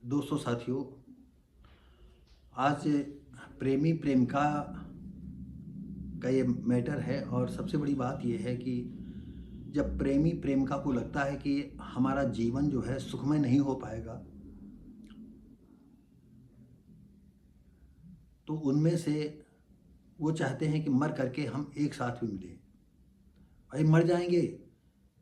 दोस्तों साथियों, आज प्रेमी प्रेमिका का ये मैटर है। और सबसे बड़ी बात ये है कि जब प्रेमी प्रेमिका को लगता है कि हमारा जीवन जो है सुखमय नहीं हो पाएगा, तो उनमें से वो चाहते हैं कि मर करके हम एक साथ में मिलें। भाई मर जाएंगे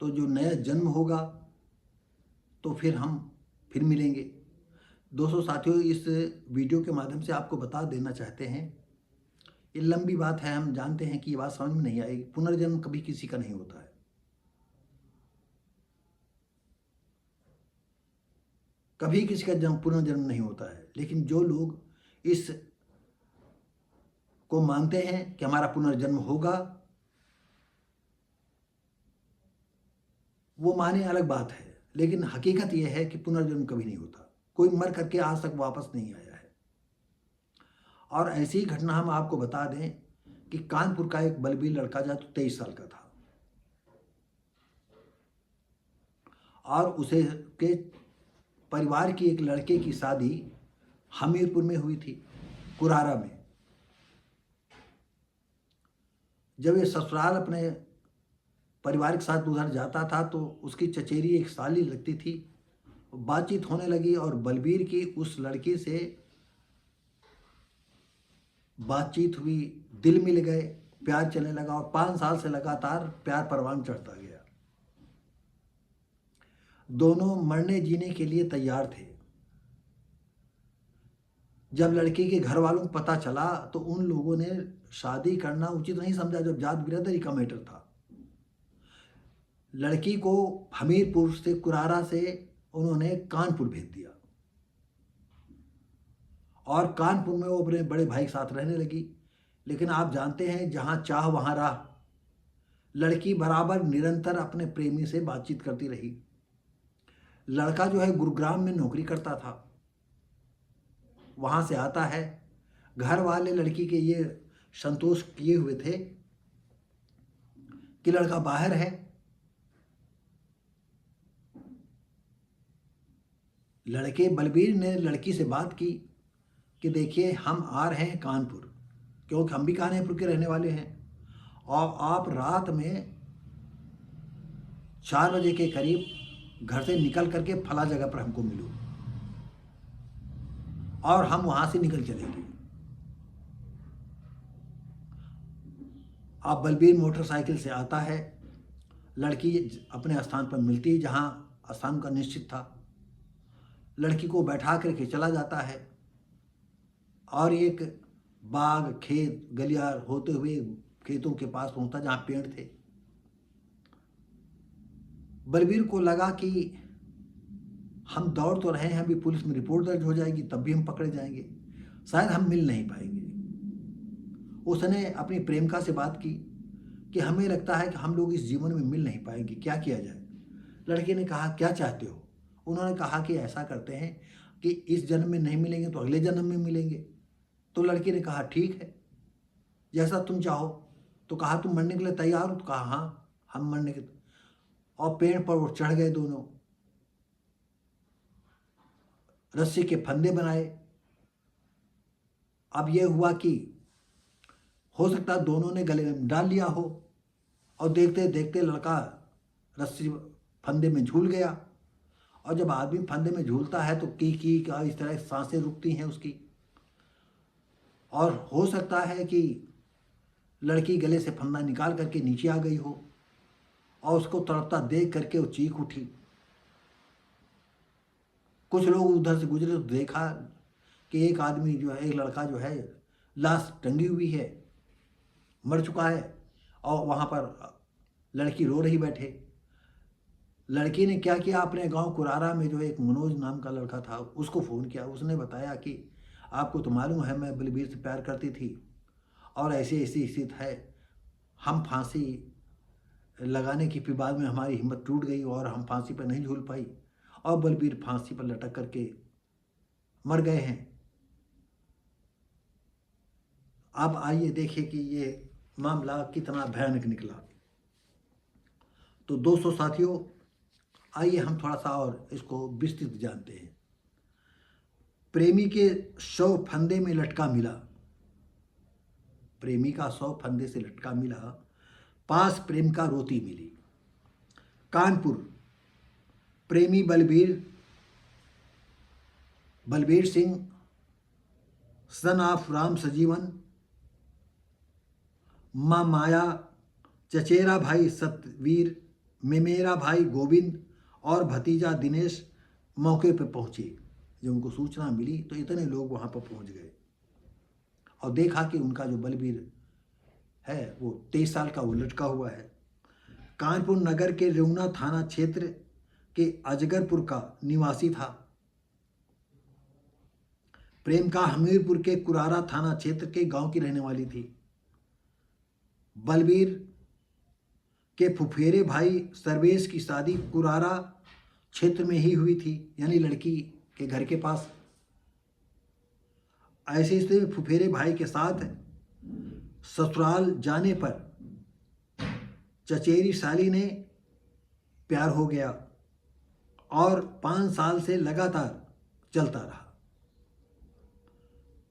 तो जो नया जन्म होगा तो फिर हम फिर मिलेंगे। दोस्तों साथियों, इस वीडियो के माध्यम से आपको बता देना चाहते हैं, ये लंबी बात है, हम जानते हैं कि ये बात समझ में नहीं आएगी। पुनर्जन्म कभी किसी का नहीं होता है। कभी किसी का पुनर्जन्म नहीं होता है। लेकिन जो लोग इस को मानते हैं कि हमारा पुनर्जन्म होगा, वो माने अलग बात है। लेकिन हकीकत यह है कि पुनर्जन्म कभी नहीं होता। कोई मर करके आज तक वापस नहीं आया है। और ऐसी ही घटना हम आपको बता दें कि कानपुर का एक बलबीर लड़का जो 23 साल का था, और उसे के परिवार की एक लड़के की शादी हमीरपुर में हुई थी, कुरारा में। जब ये ससुराल अपने परिवार के साथ उधर जाता था तो उसकी चचेरी एक साली लगती थी। बातचीत होने लगी और बलबीर की उस लड़की से बातचीत हुई, दिल मिल गए, प्यार चलने लगा और 5 साल से लगातार प्यार परवान चढ़ता गया। दोनों मरने जीने के लिए तैयार थे। जब लड़की के घर वालों को पता चला तो उन लोगों ने शादी करना उचित नहीं समझा, जब जात बिरादरी का मैटर था। लड़की को हमीरपुर से, कुरारा से उन्होंने कानपुर भेज दिया और कानपुर में वो अपने बड़े भाई के साथ रहने लगी। लेकिन आप जानते हैं, जहाँ चाह वहाँ राह। लड़की बराबर निरंतर अपने प्रेमी से बातचीत करती रही। लड़का जो है गुरुग्राम में नौकरी करता था, वहाँ से आता है। घर वाले लड़की के ये संतोष किए हुए थे कि लड़का बाहर है। लड़के बलबीर ने लड़की से बात की कि देखिए, हम आ रहे हैं कानपुर, क्योंकि हम भी कानपुर के रहने वाले हैं, और आप रात में 4 बजे के करीब घर से निकल करके फला जगह पर हमको मिलो और हम वहाँ से निकल चलेंगे। अब बलबीर मोटरसाइकिल से आता है। लड़की अपने स्थान पर मिलती है जहाँ स्थान का निश्चित था। लड़की को बैठा करके चला जाता है और एक बाग, खेत, गलियार होते हुए खेतों के पास पहुंचता जहाँ पेड़ थे। बलबीर को लगा कि हम दौड़ तो रहे हैं, अभी पुलिस में रिपोर्ट दर्ज हो जाएगी, तब भी हम पकड़े जाएंगे, शायद हम मिल नहीं पाएंगे। उसने अपनी प्रेमिका से बात की कि हमें लगता है कि हम लोग इस जीवन में मिल नहीं पाएंगे, क्या किया जाए। लड़के ने कहा, क्या चाहते हो? उन्होंने कहा कि ऐसा करते हैं कि इस जन्म में नहीं मिलेंगे तो अगले जन्म में मिलेंगे। तो लड़के ने कहा, ठीक है, जैसा तुम चाहो। तो कहा, तुम मरने के लिए तैयार हो? तो कहा, हाँ, हम मरने के। और पेड़ पर वो चढ़ गए दोनों। रस्सी के फंदे बनाए। अब यह हुआ कि हो सकता है दोनों ने गले में डाल लिया हो, और देखते देखते लड़का रस्सी फंदे में झूल गया। और जब आदमी फंदे में झूलता है तो की का इस तरह सांसें रुकती हैं उसकी। और हो सकता है कि लड़की गले से फंदा निकाल करके नीचे आ गई हो और उसको तड़पता देख करके वो चीख उठी। कुछ लोग उधर से गुजरे तो देखा कि एक आदमी जो है, एक लड़का जो है, लाश टंगी हुई है, मर चुका है, और वहाँ पर लड़की रो रही बैठे। लड़की ने क्या किया, अपने गांव कुरारा में जो एक मनोज नाम का लड़का था उसको फ़ोन किया। उसने बताया कि आपको तो मालूम है मैं बलबीर से प्यार करती थी और ऐसी ऐसी स्थिति है, हम फांसी लगाने की फिर बाद में हमारी हिम्मत टूट गई और हम फांसी पर नहीं झूल पाई और बलबीर फांसी पर लटक करके मर गए हैं। अब आइए देखिए कि ये मामला कितना भयानक निकला। तो दोस्तों साथियों, आइए हम थोड़ा सा और इसको विस्तृत जानते हैं। प्रेमी के शव फंदे में लटका मिला, प्रेमी का शव फंदे से लटका मिला, पास प्रेम का रोती मिली। कानपुर, प्रेमी बलबीर सिंह सन ऑफ राम सजीवन, माँ माया, चचेरा भाई सतवीर, मेमेरा भाई गोविंद और भतीजा दिनेश मौके पर पहुंचे। जब उनको सूचना मिली तो इतने लोग वहां पर पहुंच गए और देखा कि उनका जो बलबीर है वो 23 साल का वो लटका हुआ है। कानपुर नगर के रेउना थाना क्षेत्र के अजगरपुर का निवासी था। प्रेमिका हमीरपुर के कुरारा थाना क्षेत्र के गांव की रहने वाली थी। बलबीर के फुफेरे भाई सर्वेश की शादी कुरारा क्षेत्र में ही हुई थी, यानी लड़की के घर के पास। ऐसे स्थिति में फुफेरे भाई के साथ ससुराल जाने पर चचेरी साली ने प्यार हो गया और 5 साल से लगातार चलता रहा।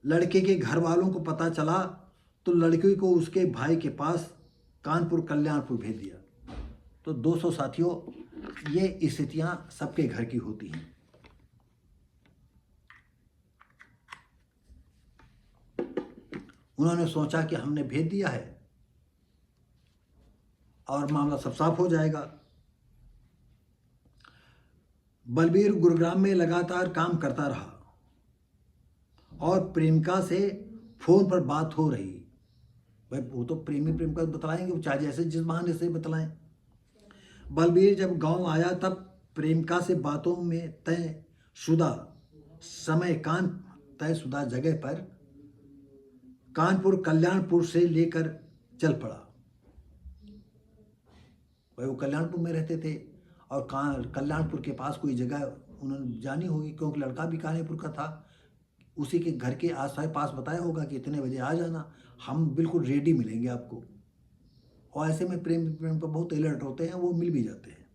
लड़के के घर वालों को पता चला तो लड़की को उसके भाई के पास कानपुर कल्याणपुर भेज दिया। तो 200 साथियों, ये स्थितियां सबके घर की होती हैं। उन्होंने सोचा कि हमने भेज दिया है और मामला सब साफ हो जाएगा। बलबीर गुरुग्राम में लगातार काम करता रहा और प्रेमिका से फोन पर बात हो रही। भाई वो तो प्रेमिका बतलाएंगे, वो चाहे जैसे जिस बहाने से बतलाएं। बलबीर जब गांव आया तब प्रेमिका से बातों में तयशुदा जगह पर कानपुर कल्याणपुर से लेकर चल पड़ा। भाई वो कल्याणपुर में रहते थे और कल्याणपुर के पास कोई जगह उन्होंने जानी होगी, क्योंकि लड़का भी कानपुर का था। उसी के घर के आस पास बताया होगा कि इतने बजे आ जाना, हम बिल्कुल रेडी मिलेंगे आपको। और ऐसे में प्रेम पर बहुत अलर्ट होते हैं, वो मिल भी जाते हैं।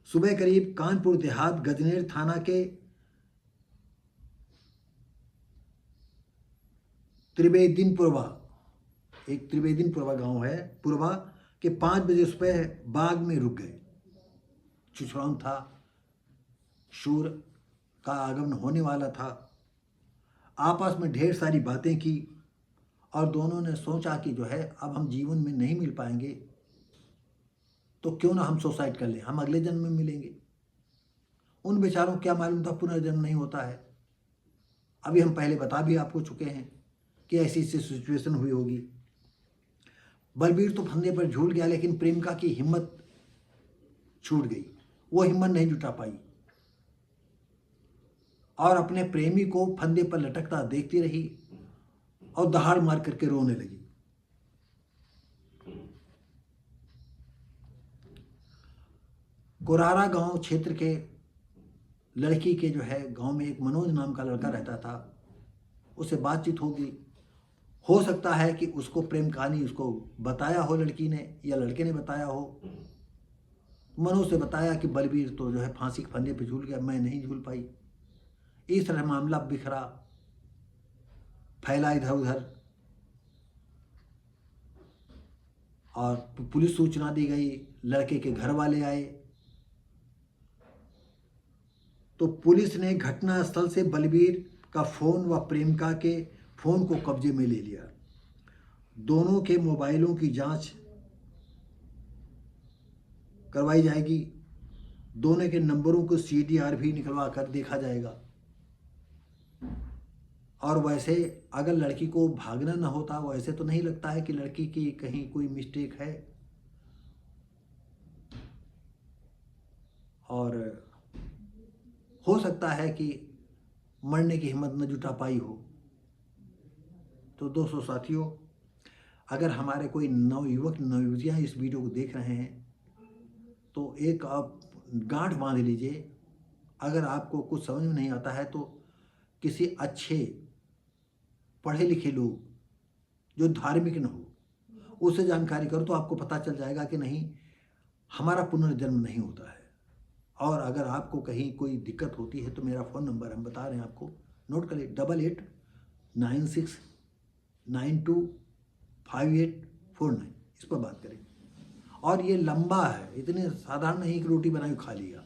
सुबह करीब कानपुर देहात गजनेर थाना के त्रिवेदीनपुरवा, एक त्रिवेदीनपुरवा गांव है, पुरवा के 5 बजे सुबह बाग में रुक गए। छुछुराम था, शूर का आगमन होने वाला था। आपस में ढेर सारी बातें की और दोनों ने सोचा कि जो है अब हम जीवन में नहीं मिल पाएंगे तो क्यों ना हम सुसाइड कर लें, हम अगले जन्म में मिलेंगे। उन बेचारों को क्या मालूम था पुनर्जन्म नहीं होता है। अभी हम पहले बता भी आपको चुके हैं कि ऐसी सिचुएशन हुई होगी। बलबीर तो फंदे पर झूल गया, लेकिन प्रेमिका की हिम्मत छूट गई। वो हिम्मत नहीं जुटा पाई और अपने प्रेमी को फंदे पर लटकता देखती रही और दहाड़ मार करके रोने लगी। कुरारा गांव क्षेत्र के लड़की के जो है गांव में एक मनोज नाम का लड़का रहता था। उससे बातचीत होगी, हो सकता है कि उसको प्रेम कहानी उसको बताया हो लड़की ने या लड़के ने बताया हो। मनोज से बताया कि बलबीर तो जो है फांसी के फंदे पे झूल गया, मैं नहीं झूल पाई। इस तरह मामला बिखरा, फैला इधर उधर और पुलिस सूचना दी गई। लड़के के घर वाले आए तो पुलिस ने घटनास्थल से बलबीर का फोन व प्रेमिका के फोन को कब्जे में ले लिया। दोनों के मोबाइलों की जांच करवाई जाएगी। दोनों के नंबरों को CDR भी निकलवा कर देखा जाएगा। और वैसे अगर लड़की को भागना न होता, वैसे तो नहीं लगता है कि लड़की की कहीं कोई मिस्टेक है। और हो सकता है कि मरने की हिम्मत न जुटा पाई हो। तो दोस्तों साथियों, अगर हमारे कोई नवयुवक नवयुवतियाँ इस वीडियो को देख रहे हैं तो एक आप गांठ बांध लीजिए। अगर आपको कुछ समझ में नहीं आता है तो किसी अच्छे पढ़े लिखे लोग जो धार्मिक न हो उससे जानकारी करो, तो आपको पता चल जाएगा कि नहीं, हमारा पुनर्जन्म नहीं होता है। और अगर आपको कहीं कोई दिक्कत होती है तो मेरा फ़ोन नंबर हम बता रहे हैं आपको, नोट कर लीजिए 8896925849, इस पर बात करें। और ये लंबा है, इतने साधारण नहीं कि रोटी बनाई खा लिया।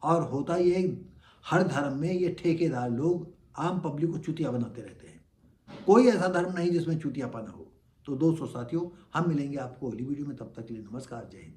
और होता ये हर धर्म में ये ठेकेदार लोग आम पब्लिक को चूतिया बनाते रहते हैं। कोई ऐसा धर्म नहीं जिसमें चूतियापना हो। तो दोस्तों साथियों, हम मिलेंगे आपको अगली वीडियो में, तब तक के लिए नमस्कार, जय हिंद।